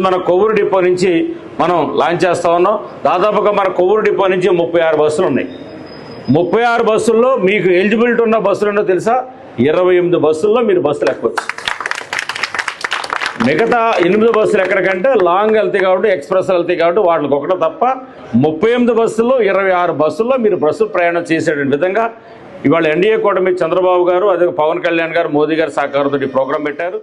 మన కొవ్వూరు డిపో నుంచి మనం లాంచ్ చేస్తా ఉన్నాం. దాదాపుగా మన కొవ్వూరు డిపో నుంచి 36 బస్సులు ఉన్నాయి. 36 బస్సుల్లో మీకు ఎలిజిబిలిటీ ఉన్న బస్సులు ఏంటో తెలుసా? 28 బస్సుల్లో మీరు బస్సులు ఎక్కవచ్చు. మిగతా 8 బస్సులు ఎక్కడికంటే లాంగ్ వెళ్తాయి కాబట్టి, ఎక్స్ప్రెస్ వెళ్తాయి కాబట్టి వాటికి ఒకటే తప్ప 38 బస్సుల్లో 26 బస్సుల్లో మీరు బస్సు ప్రయాణం చేసేటువంటి విధంగా ఇవాళ ఎన్డీఏ కూటమి చంద్రబాబు గారు, అదే పవన్ కళ్యాణ్ గారు, మోదీ గారు సహకారంతో ఈ ప్రోగ్రాం పెట్టారు.